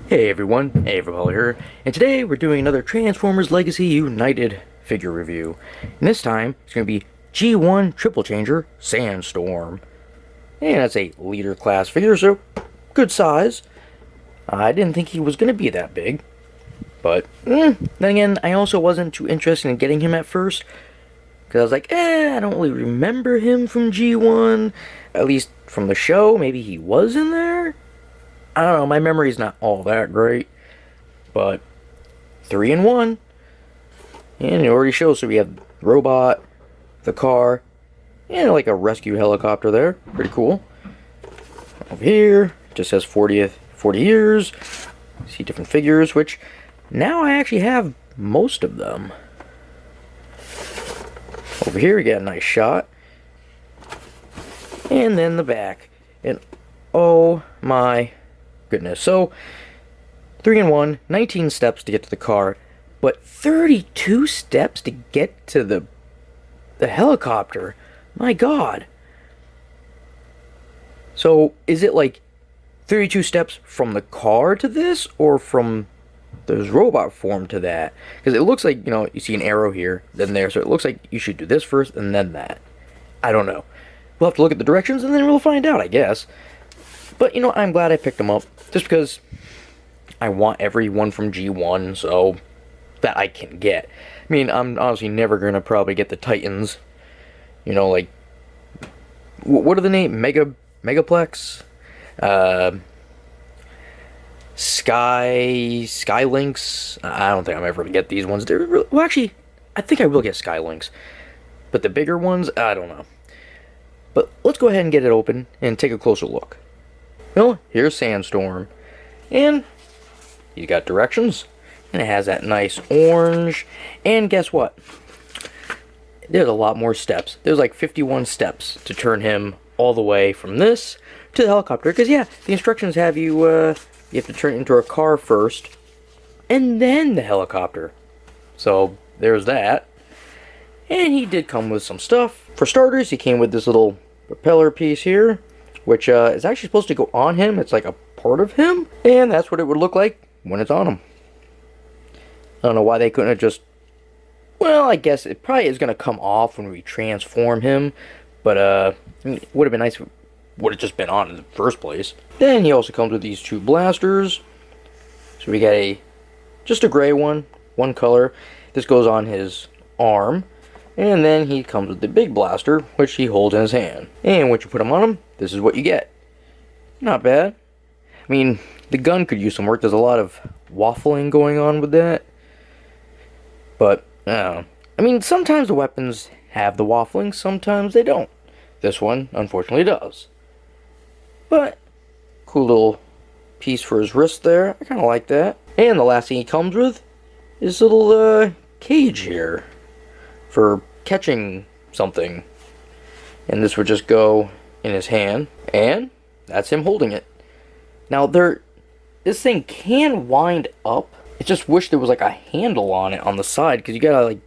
Hey everyone, Everball here, and today we're doing another Transformers Legacy United figure review. And this time, it's going to be G1 Triple Changer Sandstorm. And that's a leader class figure, so good size. I didn't think he was going to be that big. But, then again, I also wasn't too interested in getting him at first. Because I was like, I don't really remember him from G1. At least from the show, maybe he was in there? I don't know, my memory's not all that great, but 3 in 1, and it already shows. So we have the robot, the car, and like a rescue helicopter there. Pretty cool. Over here, just says 40 years. See different figures, which now I actually have most of them. Over here, we got a nice shot, and then the back, and oh my goodness. So 3 in 1, 19 steps to get to the car, but 32 steps to get to the helicopter. My god. So is it like 32 steps from the car to this, or from this robot form to that? Because it looks like, you see an arrow here, then there, so it looks like you should do this first and then that. I don't know. We'll have to look at the directions and then we'll find out, I guess. But, I'm glad I picked them up, just because I want every one from G1, so that I can get. I mean, I'm honestly never going to probably get the Titans. Like, what are the name? Megaplex? Skylinks? I don't think I'm ever going to get these ones. Well, actually, I think I will get Skylinks. But the bigger ones, I don't know. But let's go ahead and get it open and take a closer look. Well, here's Sandstorm, and he's got directions, and it has that nice orange, and guess what? There's a lot more steps. There's like 51 steps to turn him all the way from this to the helicopter, because yeah, the instructions have you, you have to turn it into a car first, and then the helicopter. So, there's that. And he did come with some stuff. For starters, he came with this little propeller piece here, which is actually supposed to go on him. It's like a part of him, and that's what it would look like when it's on him. I don't know why they couldn't have just... Well, I guess it probably is going to come off when we transform him, but it would have been nice if it would have just been on in the first place. Then he also comes with these 2 blasters. So we got just a gray one color. This goes on his arm. And then he comes with the big blaster, which he holds in his hand. And once you put him on him, this is what you get. Not bad. I mean, the gun could use some work. There's a lot of waffling going on with that. But, I don't know. I mean, sometimes the weapons have the waffling, sometimes they don't. This one, unfortunately, does. But, cool little piece for his wrist there. I kind of like that. And the last thing he comes with is a little cage here for catching something, and this would just go in his hand, and that's him holding it. Now this thing can wind up. I just wish there was like a handle on it on the side, because you gotta like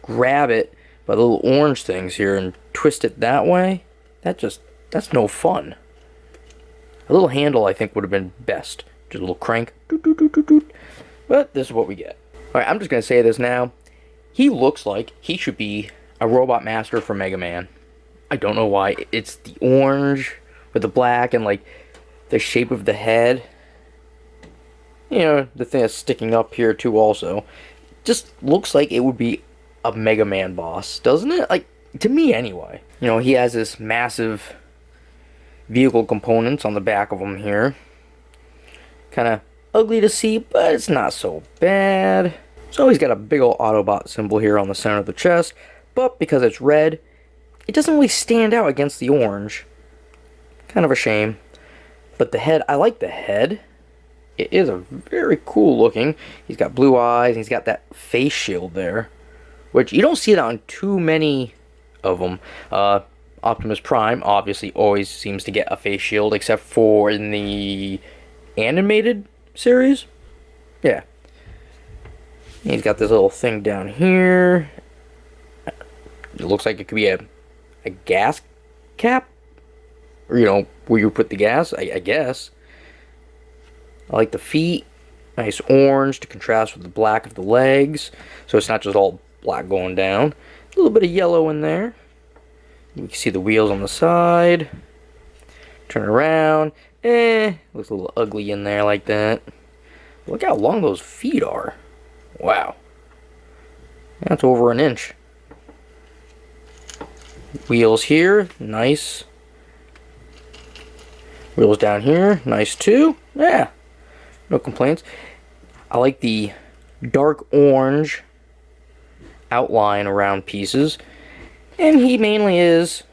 grab it by the little orange things here and twist it that way. That's no fun. A little handle I think would have been best. Just a little crank. Doot, doot, doot, doot, doot. But this is what we get. Alright, I'm just gonna say this now. He looks like he should be a Robot Master for Mega Man. I don't know why. It's the orange with the black and like the shape of the head. The thing that's sticking up here too also. Just looks like it would be a Mega Man boss, doesn't it? Like, to me anyway. He has this massive vehicle components on the back of him here. Kind of ugly to see, but it's not so bad. So he's got a big old Autobot symbol here on the center of the chest, but because it's red, it doesn't really stand out against the orange. Kind of a shame. But the head, I like the head. It is a very cool looking. He's got blue eyes, and he's got that face shield there, which you don't see it on too many of them. Optimus Prime obviously always seems to get a face shield, except for in the animated series. Yeah. He's got this little thing down here. It looks like it could be a gas cap. Or, where you put the gas, I guess. I like the feet. Nice orange to contrast with the black of the legs. So it's not just all black going down. A little bit of yellow in there. You can see the wheels on the side. Turn around. Looks a little ugly in there like that. Look how long those feet are. Wow. That's over an inch. Wheels here, nice. Wheels down here, nice too. Yeah, no complaints. I like the dark orange outline around pieces. And he mainly is,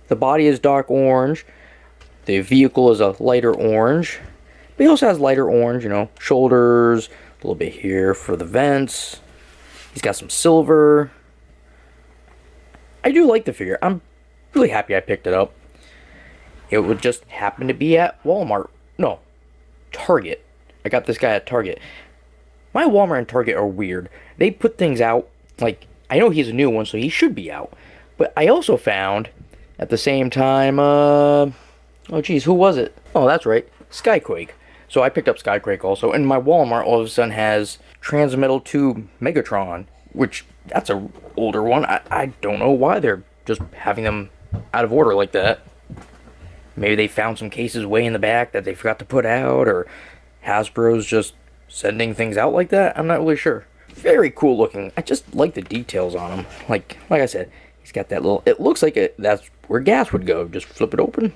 the body is dark orange. The vehicle is a lighter orange. But he also has lighter orange, you know, shoulders, a little bit here for the vents. He's got some silver. I do like the figure. I'm really happy I picked it up. It would just happen to be at Walmart. No, Target. I got this guy at Target. My Walmart and Target are weird. They put things out, like, I know he's a new one, so he should be out. But I also found, at the same time, oh geez, who was it? Oh, that's right, Skyquake. So I picked up Skyquake also, and my Walmart all of a sudden has Transmetal 2 Megatron, which, that's a older one. I don't know why they're just having them out of order like that. Maybe they found some cases way in the back that they forgot to put out, or Hasbro's just sending things out like that. I'm not really sure. Very cool looking. I just like the details on him. Like I said, he's got that little, it looks like that's where gas would go. Just flip it open.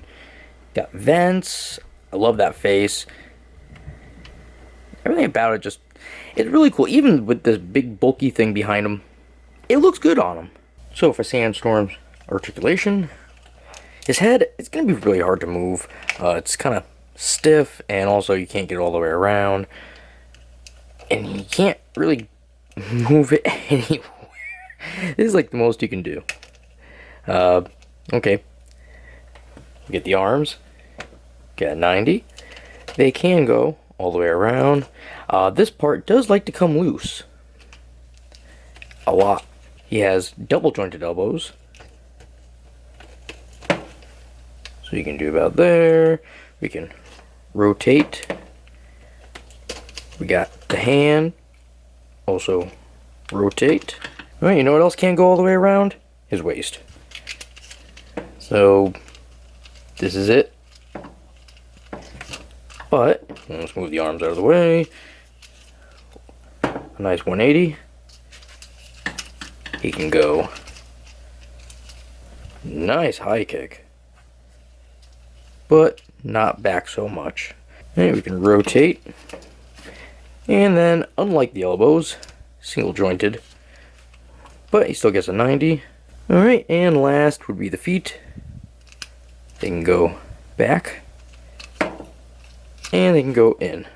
Got vents. I love that face. Everything about it just, it's really cool. Even with this big bulky thing behind him, it looks good on him. So for Sandstorm's articulation, his head, it's going to be really hard to move. It's kind of stiff, and also you can't get it all the way around. And you can't really move it anywhere. This is like the most you can do. Okay. Get the arms. Get a 90. They can go all the way around. This part does like to come loose. A lot. He has double jointed elbows. So you can do about there. We can rotate. We got the hand. Also rotate. Alright, you know what else can't go all the way around? His waist. So this is it. But let's move the arms out of the way. A nice 180. He can go nice high kick, but not back so much. And we can rotate. And then, unlike the elbows, single jointed, but he still gets a 90. Alright, and last would be the feet. They can go back, and they can go in.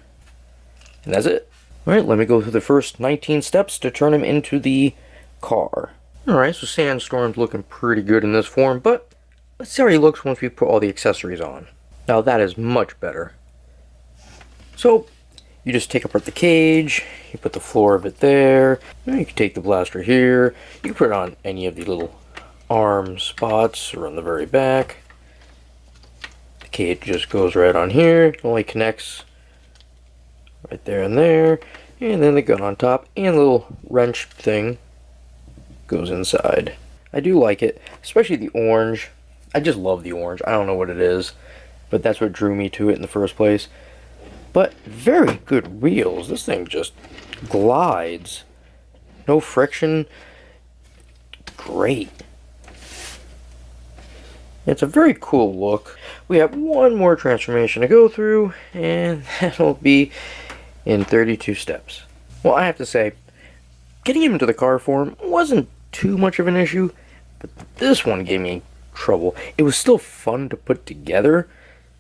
And that's it. Alright, let me go through the first 19 steps to turn him into the car. Alright, so Sandstorm's looking pretty good in this form, but let's see how he looks once we put all the accessories on. Now that is much better. So, you just take apart the cage, you put the floor of it there, you can take the blaster here, you can put it on any of the little arm spots or on the very back. The cage just goes right on here, it only connects right there, and then the gun on top, and the little wrench thing goes inside. I do like it, especially the orange. I just love the orange. I don't know what it is, but that's what drew me to it in the first place. But very good wheels. This thing just glides. No friction. Great. It's a very cool look. We have one more transformation to go through, and that'll be in 32 steps. Well, I have to say, getting him into the car form wasn't too much of an issue, but this one gave me trouble. It was still fun to put together,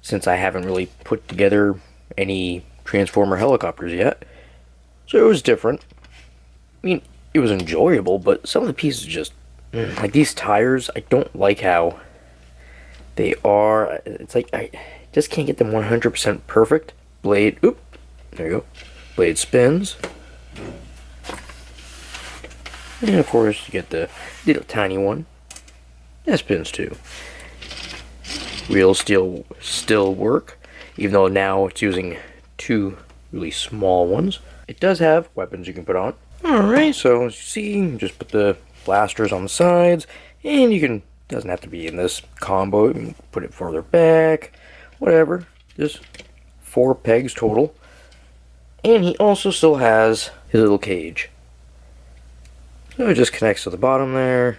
since I haven't really put together any Transformer helicopters yet. So it was different. I mean, it was enjoyable, but some of the pieces just, like these tires, I don't like how they are. It's like, I just can't get them 100% perfect. Blade, oop, there you go. Blade spins. And of course, you get the little tiny one. That spins too. Wheels still work, even though now it's using two really small ones. It does have weapons you can put on. Alright, so as you see, you can just put the blasters on the sides, and you can, doesn't have to be in this combo, you can put it further back, whatever. Just 4 pegs total. And he also still has his little cage. So it just connects to the bottom there,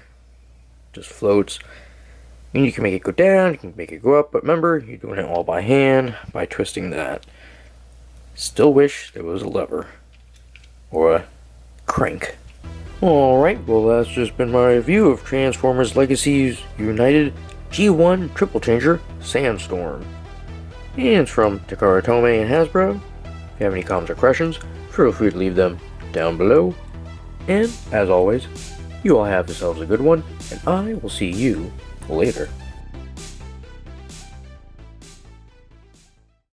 just floats. And you can make it go down, you can make it go up, but remember, you're doing it all by hand, by twisting that. Still wish there was a lever, or a crank. Alright, well that's just been my review of Transformers Legacies United G1 Triple Changer Sandstorm. And it's from Takara Tomy and Hasbro. If you have any comments or questions, feel free to leave them down below. And, as always, you all have yourselves a good one, and I will see you later.